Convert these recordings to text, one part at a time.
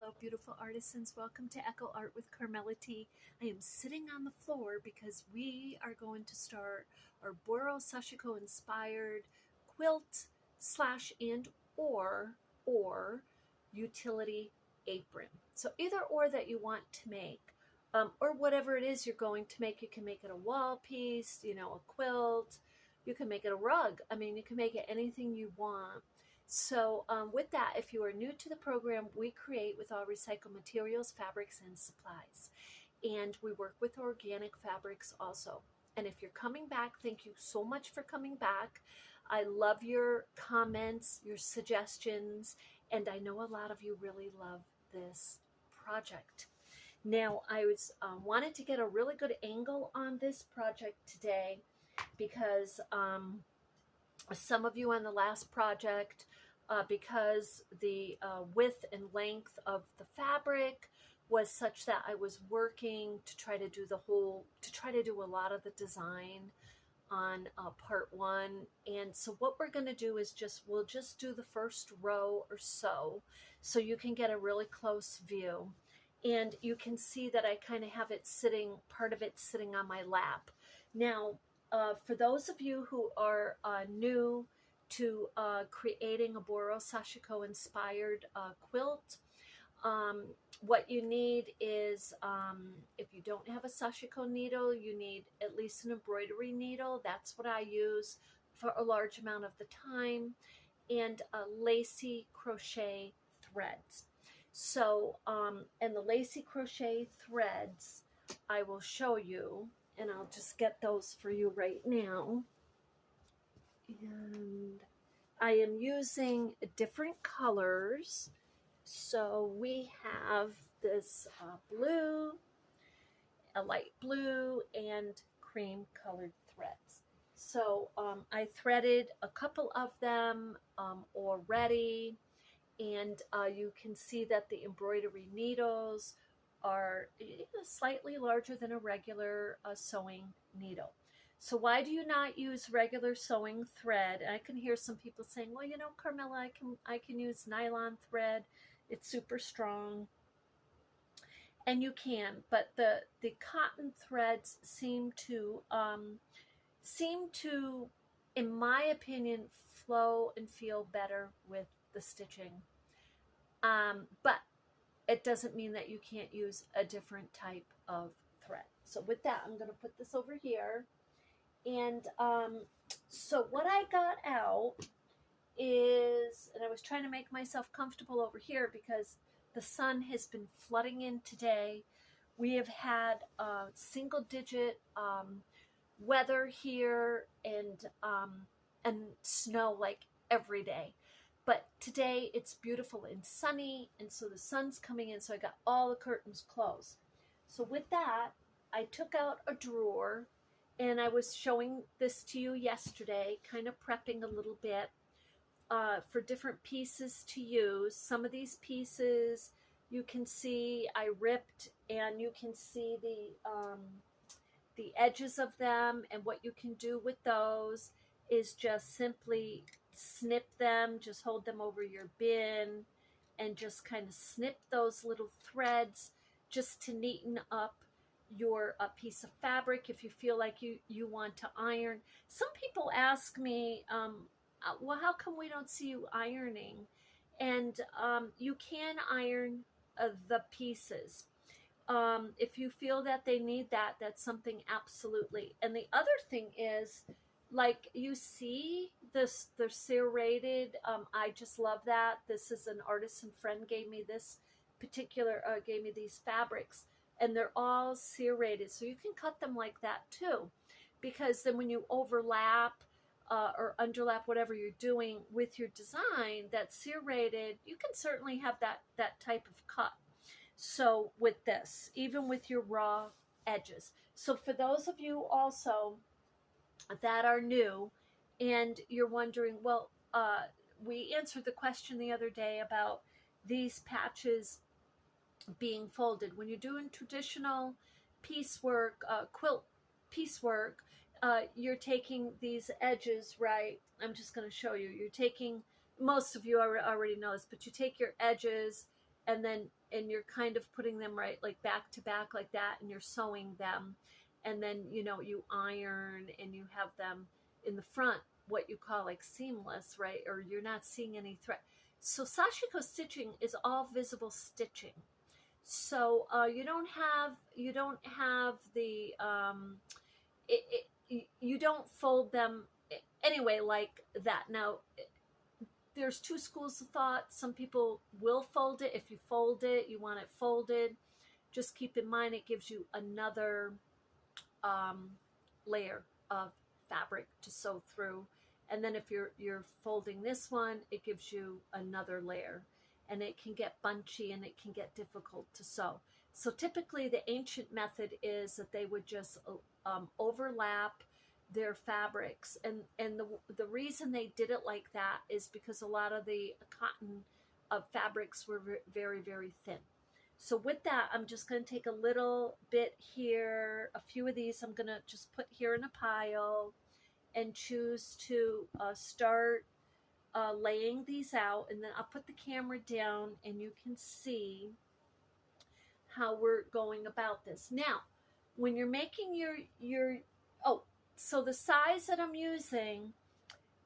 Hello, beautiful artisans. Welcome to Echo Art with Carmella-T. I am sitting on the floor because we are going to start our Boro-Sashiko inspired quilt slash and or utility apron. So either or that you want to make, or whatever it is you're going to make. You can make it a wall piece, a quilt. You can make it a rug. I mean, you can make it anything you want. So with that, if you are new to the program, we create with all recycled materials, fabrics, and supplies. And we work with organic fabrics also. And if you're coming back, thank you so much for coming back. I love your comments, your suggestions, and I know a lot of you really love this project. Now, I wanted to get a really good angle on this project today because some of you on the last project, because the width and length of the fabric was such that I was working to try to do a lot of the design on part one. And so what we're going to do is we'll just do the first row or so you can get a really close view. And you can see that I kind of have part of it sitting on my lap. Now, for those of you who are new to creating a Boro-Sashiko inspired quilt, what you need is, if you don't have a Sashiko needle, you need at least an embroidery needle. That's what I use for a large amount of the time, and lacy crochet threads. So, and the lacy crochet threads, I will show you. And I'll just get those for you right now. And I am using different colors. So we have this blue, a light blue, and cream colored threads. So I threaded a couple of them already. And you can see that the embroidery needles are slightly larger than a regular sewing needle. So why do you not use regular sewing thread? And I can hear some people saying, well, Carmella, I can use nylon thread. It's super strong. And you can, but the cotton threads seem to, in my opinion, flow and feel better with the stitching. But it doesn't mean that you can't use a different type of thread. So with that, I'm going to put this over here. And so what I got out is, and I was trying to make myself comfortable over here because the sun has been flooding in today. We have had single digit weather here and snow like every day. But today it's beautiful and sunny, and so the sun's coming in, so I got all the curtains closed. So with that, I took out a drawer, and I was showing this to you yesterday, kind of prepping a little bit for different pieces to use. Some of these pieces you can see I ripped, and you can see the edges of them, and what you can do with those is just simply snip them, just hold them over your bin and just kind of snip those little threads just to neaten up your piece of fabric if you feel like you want to iron. Some people ask me, well, how come we don't see you ironing? And you can iron the pieces. If you feel that they need that, that's something absolutely. And the other thing is, like you see this, they're serrated. I just love that. This is an artisan friend gave me this particular, gave me these fabrics, and they're all serrated. So you can cut them like that too, because then when you overlap or underlap whatever you're doing with your design that's serrated, you can certainly have that type of cut. So with this, even with your raw edges. So for those of you also that are new and you're wondering, well, we answered the question the other day about these patches being folded. When you're doing traditional piecework, quilt piecework, you're taking these edges, right? I'm just going to show you. You're taking, most of you already know this, but you take your edges and then and you're kind of putting them right, like back to back like that, and you're sewing them, and then, you know, you iron and you have them in the front, what you call like seamless, right? Or you're not seeing any thread. So Sashiko stitching is all visible stitching. So you don't have the you don't fold them anyway like that. Now there's two schools of thought. Some people will fold it. If you fold it, you want it folded. Just keep in mind it gives you another layer of fabric to sew through. And then if you're folding this one, it gives you another layer, and it can get bunchy and it can get difficult to sew. So typically the ancient method is that they would just overlap their fabrics, and the reason they did it like that is because a lot of the cotton fabrics were very, very thin. So with that, I'm just going to take a little bit here, a few of these I'm going to just put here in a pile, and choose to start laying these out, and then I'll put the camera down and you can see how we're going about this. Now, when you're making your so the size that I'm using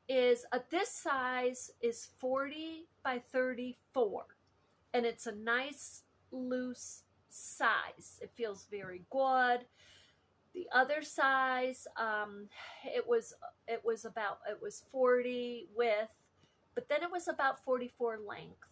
is, this size is 40 by 34, and it's a nice loose size. It feels very good. The other size, it was 40 width, but then it was about 44 length.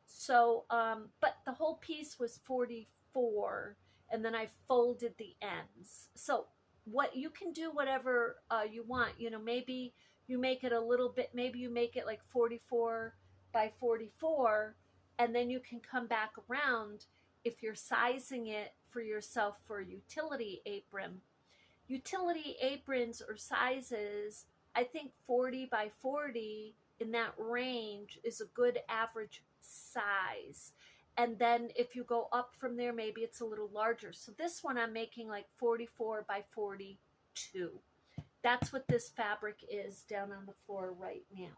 So, but the whole piece was 44, and then I folded the ends. So what you can do, whatever you want, you know, maybe you make it a little bit, maybe you make it like 44 by 44, and then you can come back around if you're sizing it for yourself for a utility apron. Utility aprons or sizes, I think 40 by 40 in that range is a good average size. And then if you go up from there, maybe it's a little larger. So this one I'm making like 44 by 42. That's what this fabric is down on the floor right now.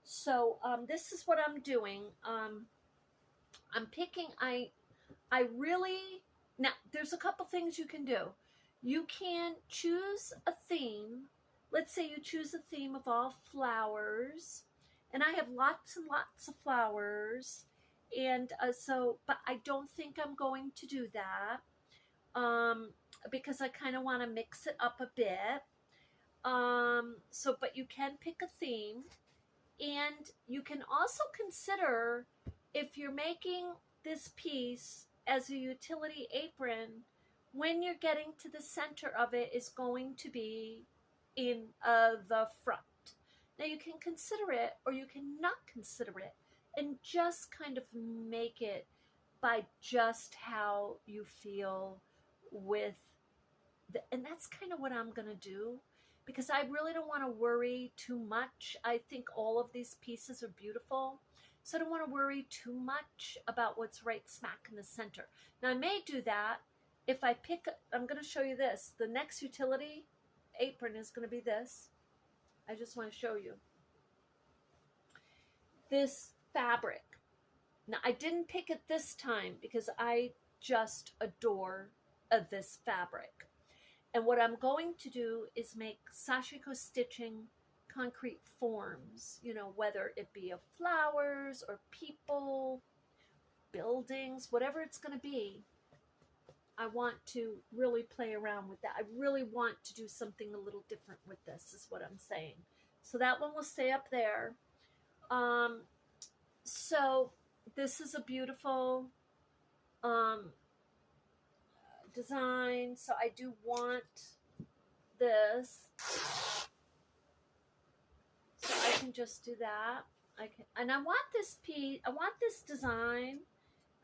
So this is what I'm doing. I'm picking, I really, now there's a couple things you can do. You can choose a theme. Let's say you choose a theme of all flowers, and I have lots and lots of flowers, and but I don't think I'm going to do that because I kind of want to mix it up a bit. But you can pick a theme, and you can also consider, if you're making this piece as a utility apron, when you're getting to the center of it is going to be in the front. Now you can consider it or you cannot consider it, and just kind of make it by just how you feel with and that's kind of what I'm going to do, because I really don't want to worry too much. I think all of these pieces are beautiful, so I don't want to worry too much about what's right smack in the center. Now I may do that if I pick, I'm going to show you this. The next utility apron is going to be this. I just want to show you this fabric. Now I didn't pick it this time because I just adore this fabric. And what I'm going to do is make Sashiko stitching concrete forms, you know, whether it be of flowers or people, buildings, whatever it's going to be. I want to really play around with that. I really want to do something a little different with this, is what I'm saying. So that one will stay up there. So this is a beautiful design. So I do want this. So I can just do that. And I want this piece, I want this design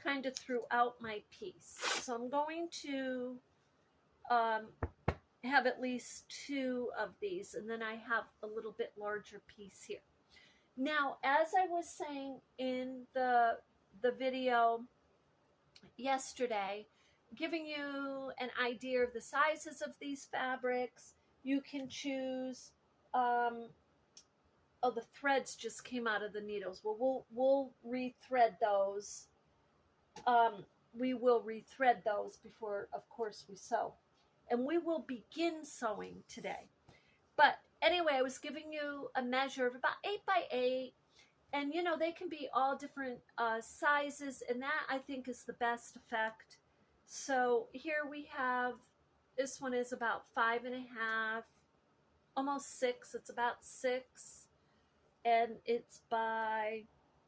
kind of throughout my piece. So I'm going to have at least 2 of these, and then I have a little bit larger piece here. Now, as I was saying in the video yesterday, giving you an idea of the sizes of these fabrics, you can choose, oh, the threads just came out of the needles. Well, we'll rethread those we will rethread those before, of course, we sew. And we will begin sewing today. But anyway, I was giving you a measure of about 8 by 8. And, you know, they can be all different sizes. And that, I think, is the best effect. So here we have, this one is about 5.5, almost 6. It's about 6. And it's by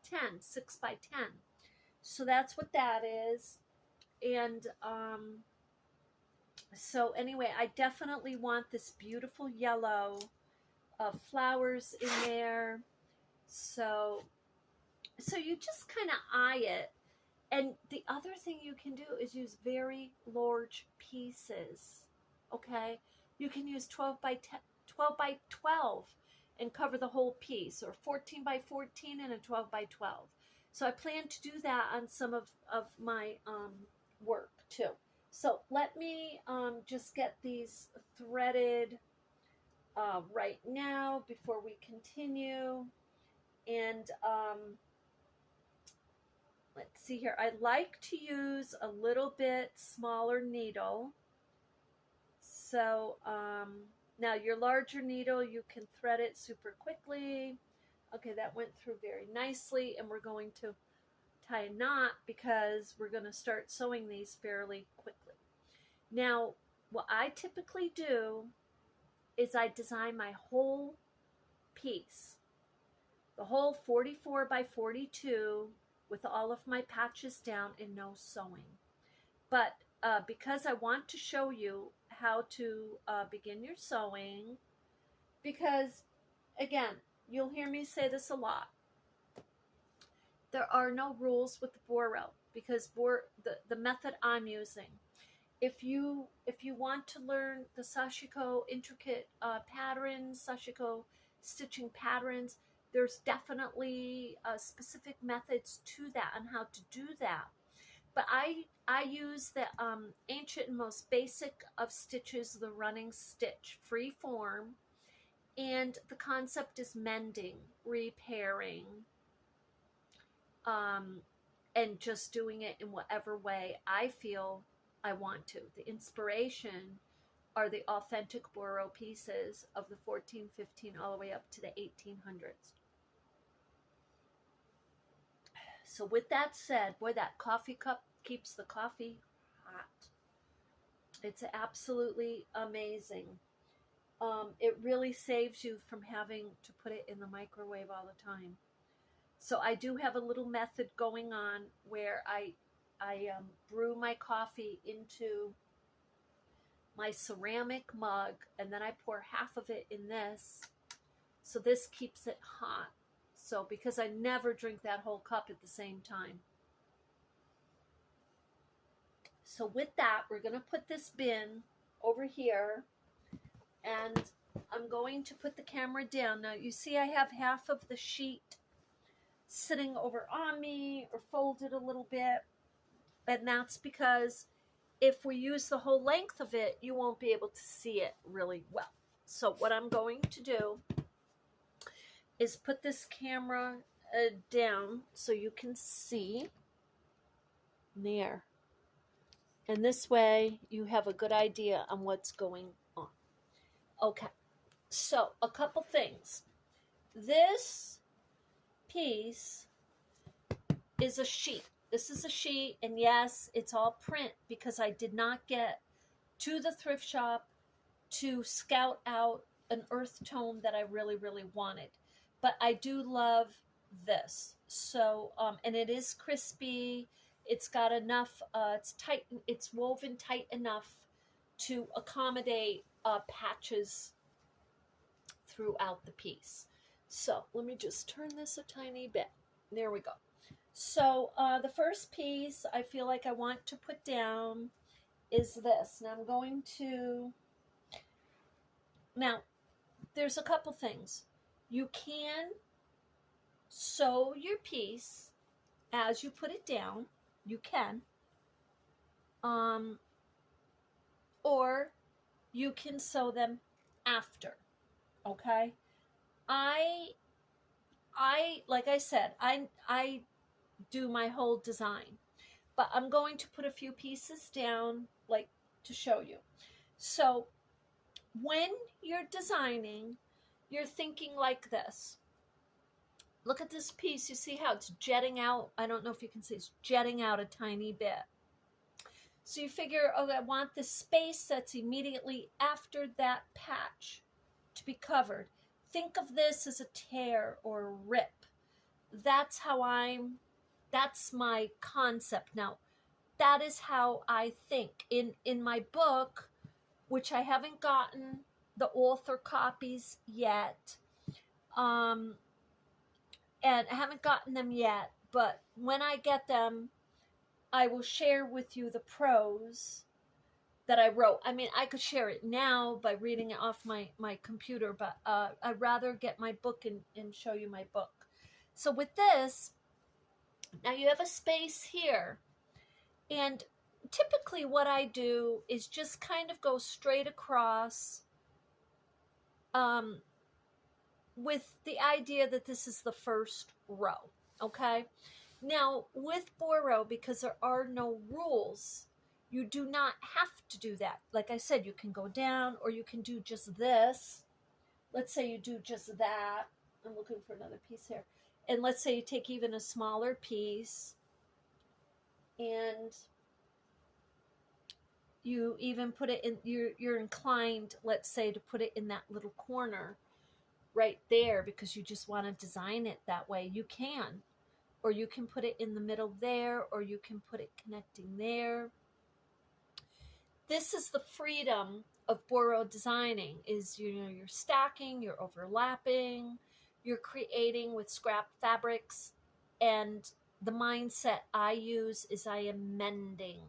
10, 6 by 10. So that's what that is. And so anyway, I definitely want this beautiful yellow flowers in there. So you just kind of eye it. And the other thing you can do is use very large pieces. Okay? You can use 12 by 10, 12 by 12 and cover the whole piece, or 14 by 14 and a 12 by 12. So I plan to do that on some of my work too. So let me just get these threaded right now before we continue. And let's see here. I like to use a little bit smaller needle. So now your larger needle, you can thread it super quickly. Okay, that went through very nicely, and we're going to tie a knot because we're going to start sewing these fairly quickly. Now, what I typically do is I design my whole piece, the whole 44 by 42 with all of my patches down and no sewing. But because I want to show you how to begin your sewing, because again, you'll hear me say this a lot, there are no rules with the Boro, because the method I'm using, if you want to learn the Sashiko intricate patterns, Sashiko stitching patterns, there's definitely specific methods to that and how to do that. But I use the ancient and most basic of stitches, the running stitch, free form, and the concept is mending, repairing, and just doing it in whatever way I feel I want to. The inspiration are the authentic Boro pieces of the 1415 all the way up to the 1800s. So with that said, boy, that coffee cup keeps the coffee hot. It's absolutely amazing. It really saves you from having to put it in the microwave all the time. So I do have a little method going on where I brew my coffee into my ceramic mug, and then I pour half of it in this. So this keeps it hot. So because I never drink that whole cup at the same time. So with that, we're going to put this bin over here, and I'm going to put the camera down. Now you see I have half of the sheet sitting over on me or folded a little bit, and that's because if we use the whole length of it, you won't be able to see it really well. So what I'm going to do is put this camera down so you can see there. And this way you have a good idea on what's going on. Okay, so a couple things. This piece is a sheet. This is a sheet, and yes, it's all print because I did not get to the thrift shop to scout out an earth tone that I really, really wanted. But I do love this. So, and it is crispy. It's got enough, it's tight, it's woven tight enough to accommodate patches throughout the piece. So let me just turn this a tiny bit. There we go. So the first piece I feel like I want to put down is this. Now I'm going to, now there's a couple things. You can sew your piece as you put it down. You can. Or you can sew them after. Okay? I like I said, I do my whole design. but I'm going to put a few pieces down, like, to show you. So when you're designing, you're thinking like this. Look at this piece. You see how it's jetting out? I don't know if you can see, it's jetting out a tiny bit. So you figure, oh, I want the space that's immediately after that patch to be covered. Think of this as a tear or a rip. That's my concept. Now, that is how I think. In my book, which I haven't gotten the author copies yet, and I haven't gotten them yet, but when I get them, I will share with you the prose that I wrote. I mean, I could share it now by reading it off my computer, but I'd rather get my book and show you my book. So with this, now you have a space here. And typically what I do is just kind of go straight across with the idea that this is the first row, okay? Now, with Boro, because there are no rules, you do not have to do that. Like I said, you can go down or you can do just this. Let's say you do just that. I'm looking for another piece here. And let's say you take even a smaller piece and you even put it in, you're inclined, let's say, to put it in that little corner right there because you just want to design it that way. You can. Or you can put it in the middle there, or you can put it connecting there. This is the freedom of Boro designing, is, you know, you're stacking, you're overlapping, you're creating with scrap fabrics, and the mindset I use is I am mending.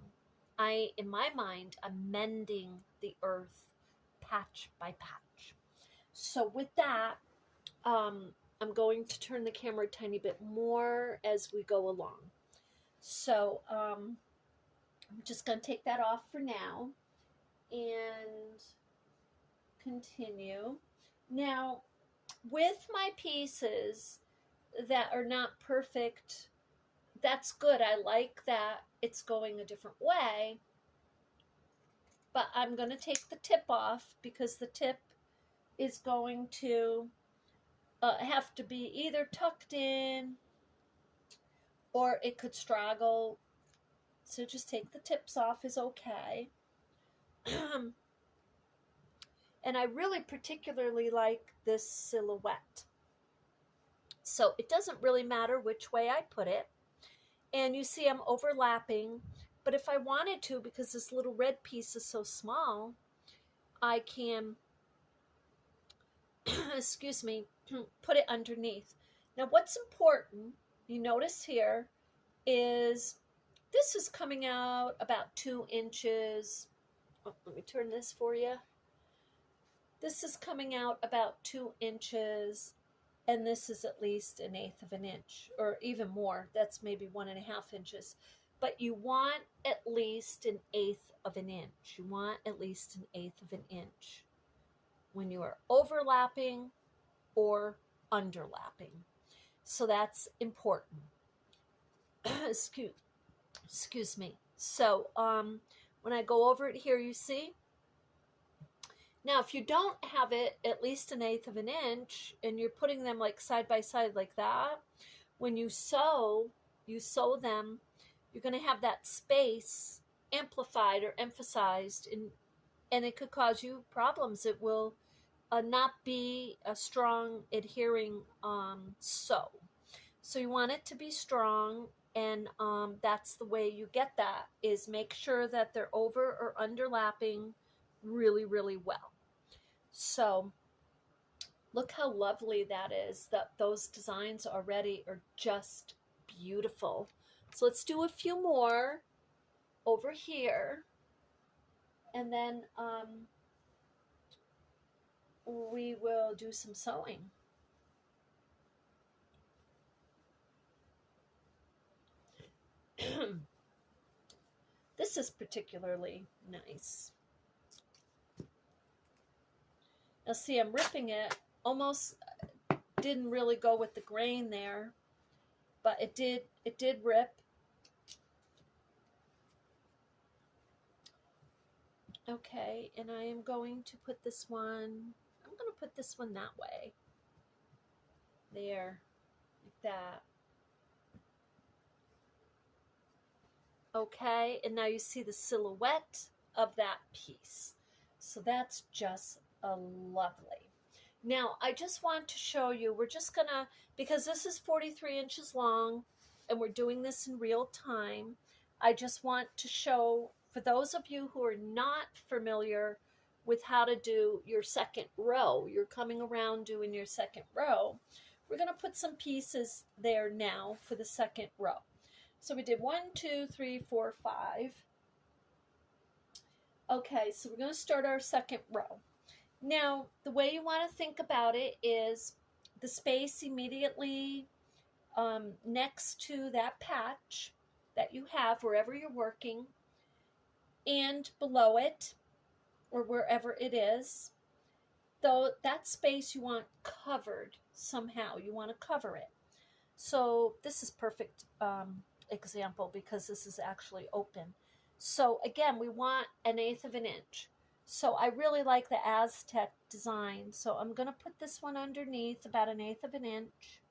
In my mind, I'm mending the earth patch by patch. So with that, I'm going to turn the camera a tiny bit more as we go along. So I'm just going to take that off for now and continue. Now, with my pieces that are not perfect, that's good. I like that it's going a different way. But I'm going to take the tip off because the tip is going to have to be either tucked in or it could straggle. So just take the tips off is okay. And I really particularly like this silhouette. So it doesn't really matter which way I put it. And you see I'm overlapping. But if I wanted to, because this little red piece is so small, I can, excuse me, put it underneath. Now what's important, you notice here, is this is coming out about 2 inches. Oh, let me turn this for you. This is coming out about 2 inches, and this is at least 1/8 of an inch, or even more. That's maybe 1.5 inches. But you want at least 1/8 of an inch. You want at least 1/8 of an inch when you are overlapping or underlapping. So that's important. Excuse me. So when I go over it here, you see? Now, if you don't have it at least 1/8 of an inch and you're putting them like side by side like that, when you sew them, you're going to have that space amplified or emphasized, and it could cause you problems. It will not be a strong adhering sew. So you want it to be strong, and that's the way you get that, is make sure that they're over or underlapping really, really well. So look how lovely that is. Those designs already are just beautiful. So let's do a few more over here, and then we will do some sewing. This is particularly nice. Now see, I'm ripping it. Almost didn't really go with the grain there, but it did rip. Okay, and I am going to put this one, I'm going to put this one that way. There, like that. Okay, and now you see the silhouette of that piece. So that's just lovely. Now, I just want to show you, we're just gonna, because this is 43 inches long, and we're doing this in real time, I just want to show, for those of you who are not familiar with how to do your second row, you're coming around doing your second row, we're gonna put some pieces there now for the second row. So we did 1, 2, 3, 4, 5. Okay, so we're going to start our second row. Now, the way you want to think about it is the space immediately next to that patch that you have wherever you're working, and below it, or wherever it is, though that space you want covered somehow. You want to cover it. So this is perfect example because this is actually open. So again, we want 1/8 of an inch. So I really like the Aztec design. So I'm going to put this one underneath about 1/8 of an inch.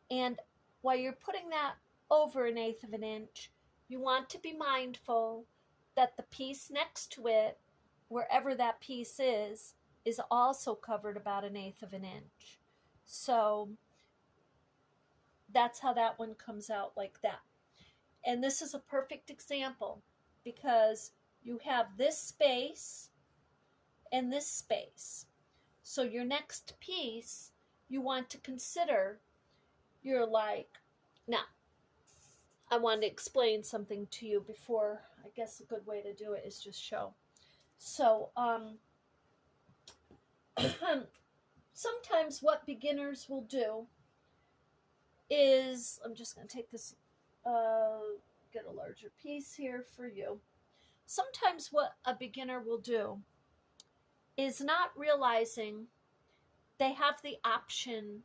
And while you're putting that over 1/8 of an inch, you want to be mindful that the piece next to it, wherever that piece is also covered about 1/8 of an inch. So that's how that one comes out, like that. And this is a perfect example because you have this space and this space. So your next piece, you want to consider, you're like, now, I want to explain something to you before, I guess a good way to do it is just show. So, sometimes what beginners will do is, I'm just going to take this, get a larger piece here for you. Sometimes what a beginner will do is not realizing they have the option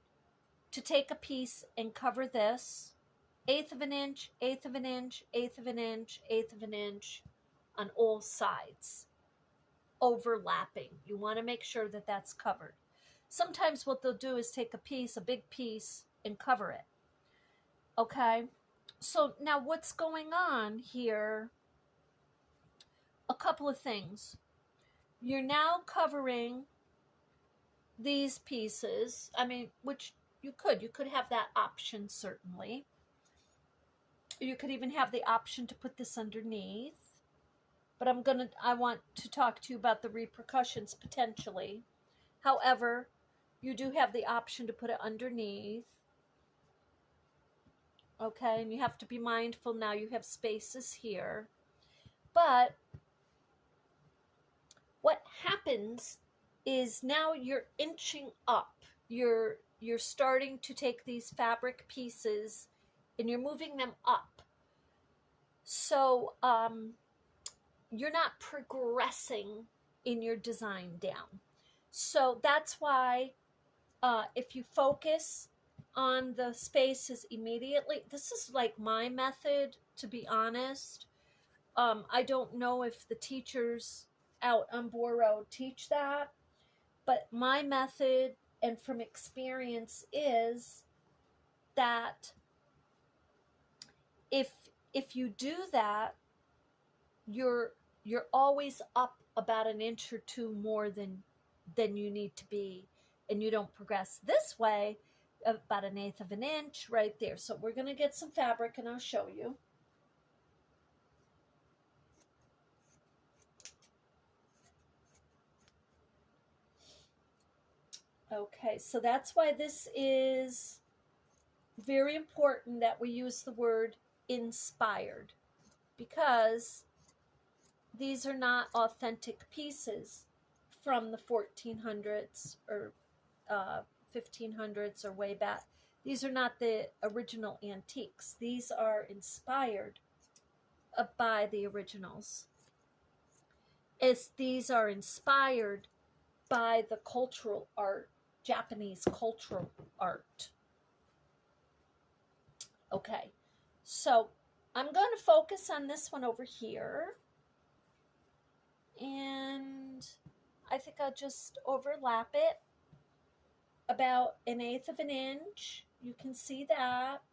to take a piece and cover this 1/8 of an inch, 1/8 of an inch, 1/8 of an inch, 1/8 of an inch on all sides, overlapping. You want to make sure that that's covered. Sometimes what they'll do is take a piece, a big piece, and cover it. Okay, so now what's going on here? A couple of things. You're now covering these pieces. I mean, which you could have that option, certainly. You could even have the option to put this underneath. But I want to talk to you about the repercussions potentially. However, you do have the option to put it underneath. Okay, and you have to be mindful now you have spaces here. But what happens is now you're inching up. You're starting to take these fabric pieces and you're moving them up. So you're not progressing in your design down. So that's why if you focus on the spaces immediately, this is like my method, to be honest. I don't know if the teachers out on Boro teach that, but my method and from experience is that if you do that, you're always up about 1 inch or 2 more than you need to be, and you don't progress. This way, about 1/8 of an inch right there. So we're going to get some fabric and I'll show you. Okay, so that's why this is very important that we use the word inspired, because these are not authentic pieces from the 1400s or 1500s or way back. These are not the original antiques. These are inspired by the originals. These are inspired by the cultural art, Japanese cultural art. Okay, so I'm going to focus on this one over here. And I think I'll just overlap it about 1/8 of an inch. You can see that,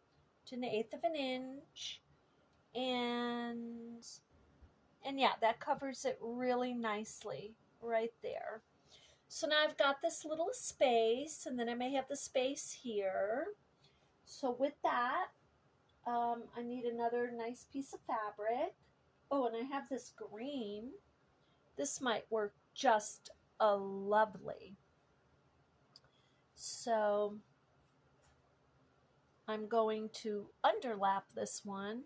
to 1/8 of an inch. And yeah, that covers it really nicely right there. So now I've got this little space, and then I may have the space here. So with that, I need another nice piece of fabric. Oh, and I have this green. This might work just lovely. So I'm going to underlap this one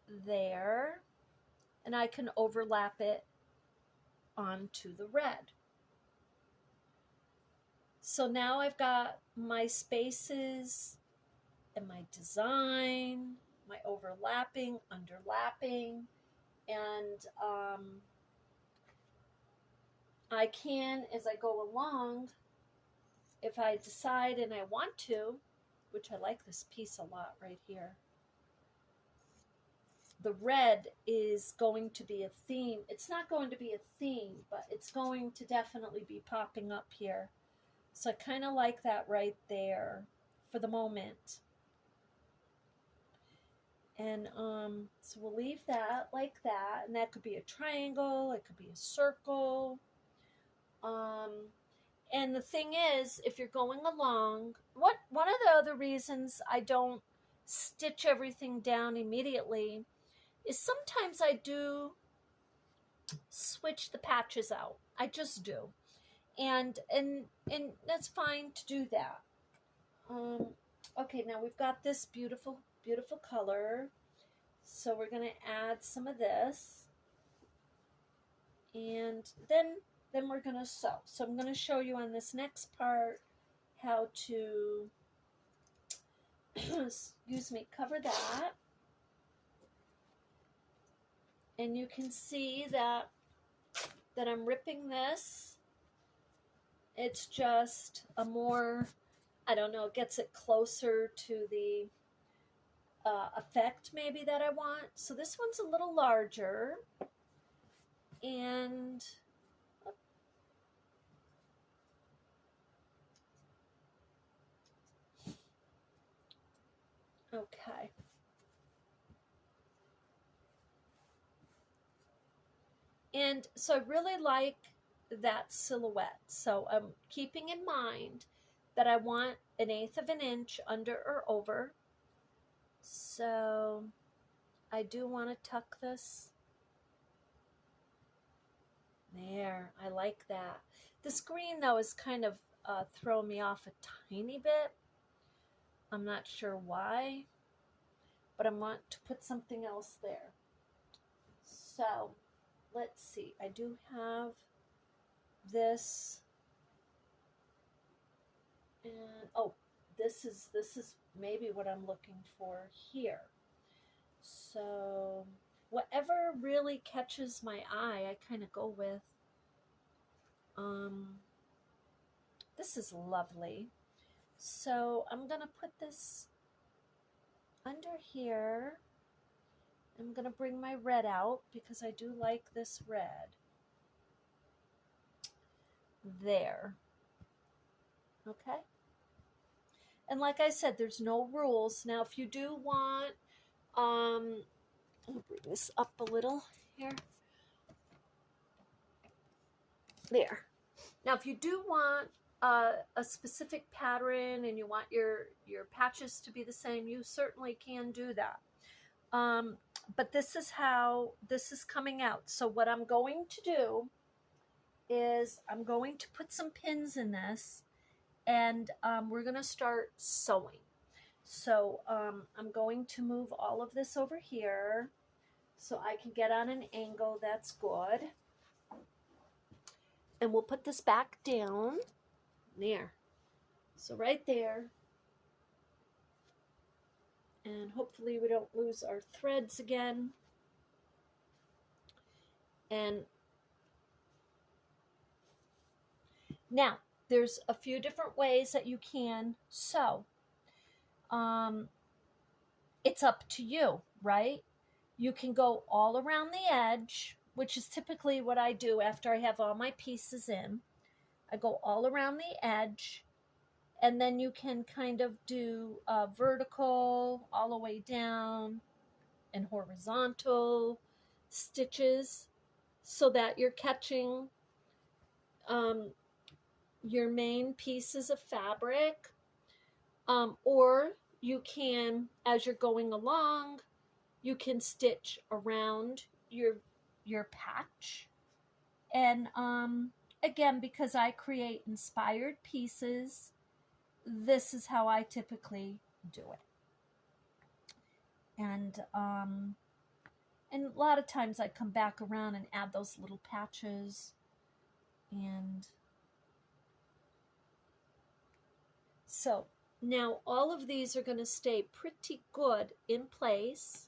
there, and I can overlap it onto the red. So now I've got my spaces and my design, my overlapping, underlapping, and I can, as I go along, if I decide and I want to, which I like this piece a lot right here, the red is going to be a theme. It's not going to be a theme, but it's going to definitely be popping up here. So I kind of like that right there for the moment. And so we'll leave that like that, and that could be a triangle, it could be a circle. And the thing is, if you're going along, one of the other reasons I don't stitch everything down immediately is sometimes I do switch the patches out. I just do. And that's fine to do that. Okay, now we've got this beautiful, beautiful color. So we're going to add some of this. And then we're going to sew. So I'm going to show you on this next part how to, excuse me, cover that. And you can see that I'm ripping this. It's just a more, I don't know, it gets it closer to the effect maybe that I want. So this one's a little larger. And okay. And so I really like that silhouette. So I'm keeping in mind that I want 1/8 of an inch under or over. So I do want to tuck this. There, I like that. This green though is kind of throwing me off a tiny bit. I'm not sure why, but I want to put something else there. So let's see, I do have this, and oh, this is maybe what I'm looking for here. So whatever really catches my eye, I kind of go with. This is lovely. So I'm gonna put this under here. I'm gonna bring my red out because I do like this red. There. Okay. And like I said, there's no rules. Now, if you do want, I'll bring this up a little here. There. Now, if you do want a specific pattern and you want your patches to be the same, you certainly can do that. But this is how this is coming out. So what I'm going to do is I'm going to put some pins in this, and we're going to start sewing. So I'm going to move all of this over here so I can get on an angle that's good. And we'll put this back down there. So right there. And hopefully we don't lose our threads again. And now there's a few different ways that you can sew. It's up to you, right? You can go all around the edge, which is typically what I do after I have all my pieces in. I go all around the edge, and then you can kind of do vertical all the way down and horizontal stitches so that you're catching your main pieces of fabric, or you can, as you're going along, you can stitch around your patch. And again, because I create inspired pieces, this is how I typically do it. And a lot of times I come back around and add those little patches. And so now all of these are going to stay pretty good in place.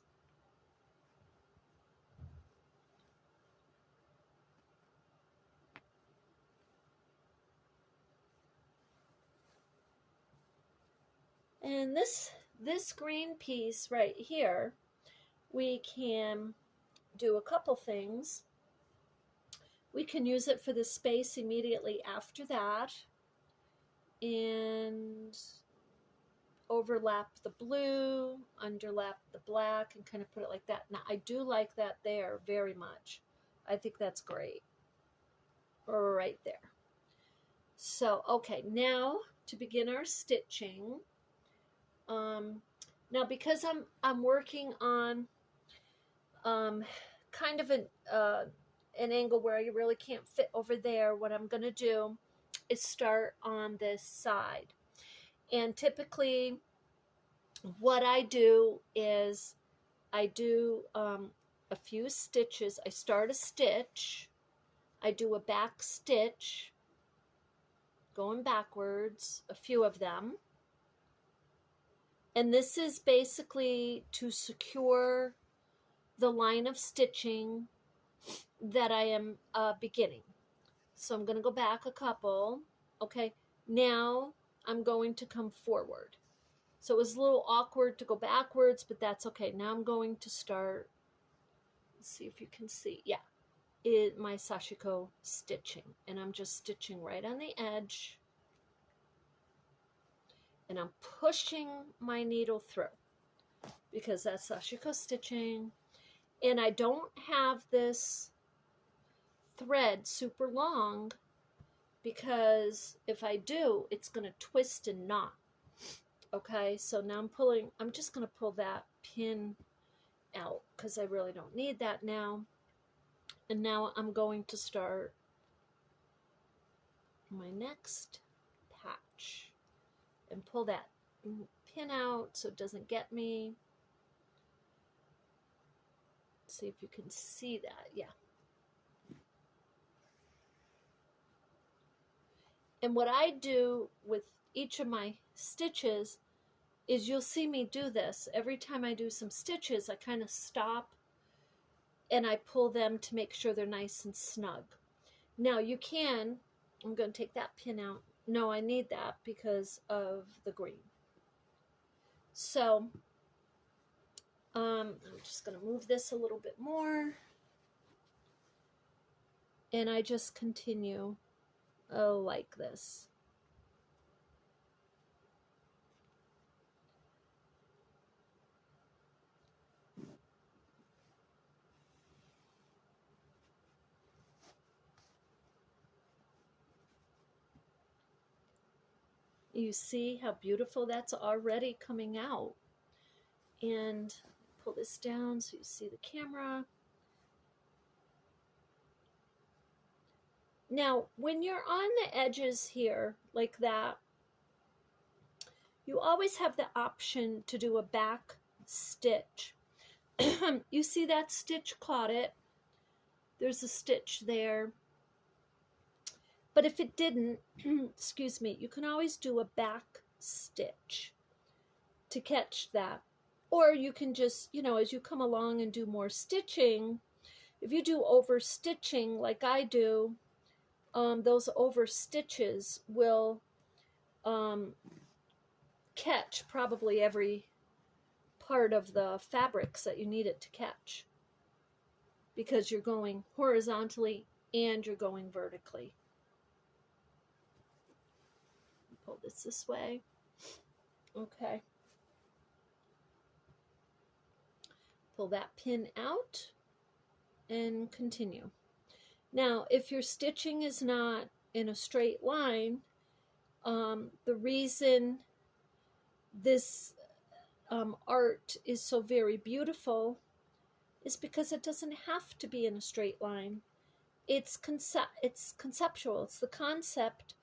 And this green piece right here, we can do a couple things. We can use it for the space immediately after that and overlap the blue, underlap the black, and kind of put it like that. Now, I do like that there very much. I think that's great. Right there. So, okay, now to begin our stitching. Now, because I'm working on kind of an angle where you really can't fit over there, what I'm going to do is start on this side. And typically what I do is I do a few stitches. I start a stitch, I do a back stitch going backwards, a few of them. And this is basically to secure the line of stitching that I am beginning. So I'm going to go back a couple. Okay, now I'm going to come forward. So it was a little awkward to go backwards, but that's okay. Now I'm going to start, let's see if you can see, yeah, my Sashiko stitching. And I'm just stitching right on the edge. And I'm pushing my needle through because that's Sashiko stitching. And I don't have this thread super long because if I do, it's going to twist and knot. Okay, so now I'm just going to pull that pin out because I really don't need that now. And now I'm going to start my next patch and pull that pin out so it doesn't get me. Let's see if you can see that. Yeah. And what I do with each of my stitches is you'll see me do this. Every time I do some stitches, I kind of stop and I pull them to make sure they're nice and snug. Now you can, I'm going to take that pin out. No, I need that because of the green. So I'm just going to move this a little bit more. And I just continue like this. You see how beautiful that's already coming out. And pull this down so you see the camera. Now, when you're on the edges here, like that, you always have the option to do a back stitch. You see that stitch caught it. There's a stitch there. But if it didn't, excuse me, you can always do a back stitch to catch that. Or you can just, you know, as you come along and do more stitching, if you do over stitching like I do, those over stitches will catch probably every part of the fabrics that you need it to catch. because you're going horizontally and you're going vertically. Pull this way. Okay. Pull that pin out and continue. Now, if your stitching is not in a straight line, the reason this art is so very beautiful is because it doesn't have to be in a straight line. It's conceptual. It's the concept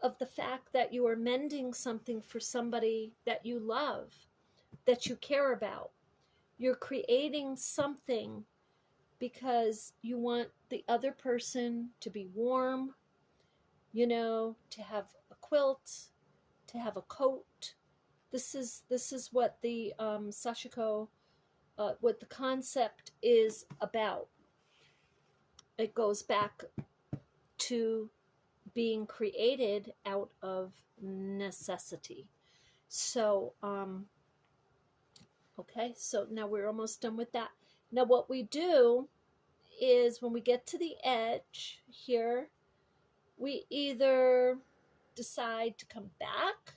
of the fact that you are mending something for somebody that you love, that you care about. You're creating something because you want the other person to be warm, you know, to have a quilt, to have a coat. This is what the Sashiko, what the concept is about. It goes back to being created out of necessity. So, okay, so now we're almost done with that. Now what we do is when we get to the edge here, we either decide to come back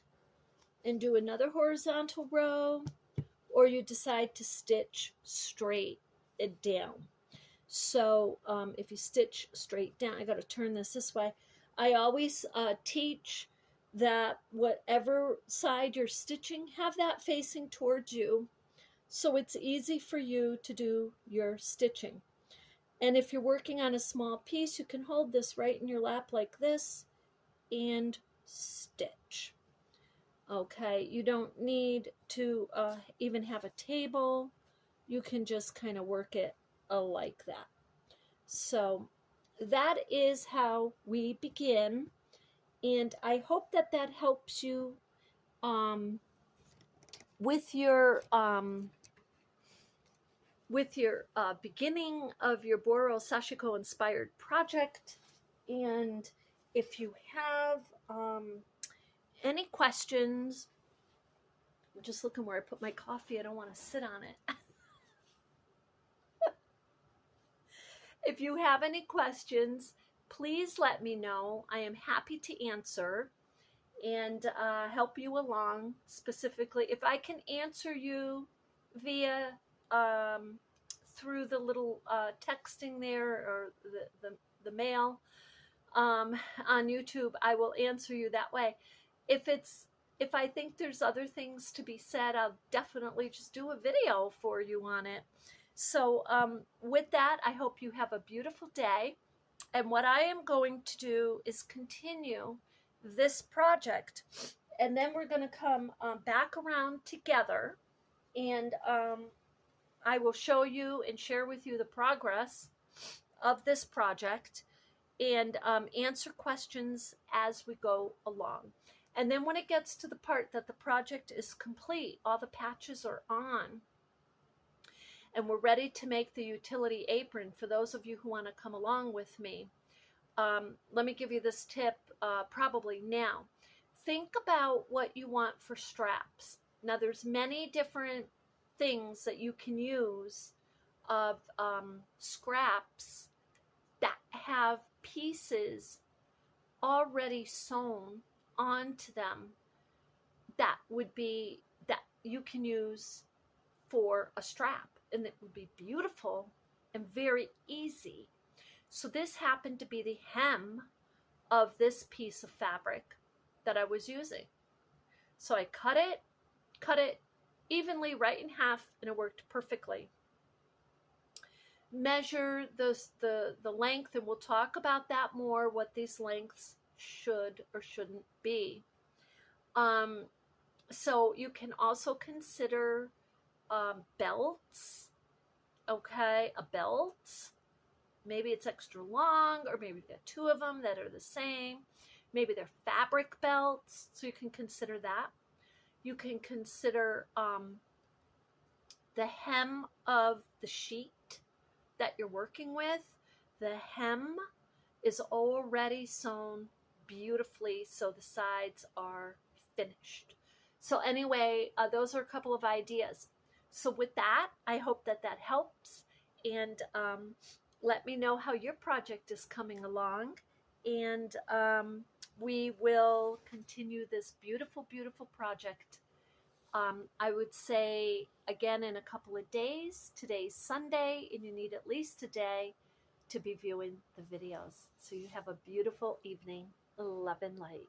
and do another horizontal row, or you decide to stitch straight down. So if you stitch straight down, I got to turn this way. I always teach that whatever side you're stitching, have that facing towards you, so it's easy for you to do your stitching. And if you're working on a small piece, you can hold this right in your lap like this and stitch. Okay, you don't need to even have a table. You can just kind of work it like that. So that is how we begin, and I hope that that helps you with your beginning of your Boro-Sashiko inspired project. And if you have any questions, I'm just looking where I put my coffee. I don't want to sit on it. If you have any questions, please let me know. I am happy to answer and help you along. Specifically, if I can answer you via through the little texting there, or the mail on YouTube, I will answer you that way. If I think there's other things to be said, I'll definitely just do a video for you on it. So with that, I hope you have a beautiful day. And what I am going to do is continue this project, and then we're going to come back around together, and I will show you and share with you the progress of this project, and answer questions as we go along. And then when it gets to the part that the project is complete, all the patches are on, and we're ready to make the utility apron, for those of you who want to come along with me, let me give you this tip probably now. Think about what you want for straps. Now there's many different things that you can use of scraps that have pieces already sewn onto them that you can use for a strap, and it would be beautiful and very easy. So this happened to be the hem of this piece of fabric that I was using. So I cut it evenly right in half, and it worked perfectly. Measure the length, and we'll talk about that more, what these lengths should or shouldn't be. So you can also consider belts. Okay, a belt. Maybe it's extra long, or maybe you've got two of them that are the same. Maybe they're fabric belts, so you can consider that. You can consider the hem of the sheet that you're working with. The hem is already sewn beautifully, so the sides are finished. So anyway, those are a couple of ideas. So with that, I hope that that helps, and let me know how your project is coming along. And we will continue this beautiful, beautiful project. I would say again in a couple of days. Today's Sunday, and you need at least a day to be viewing the videos. So you have a beautiful evening. Love and light.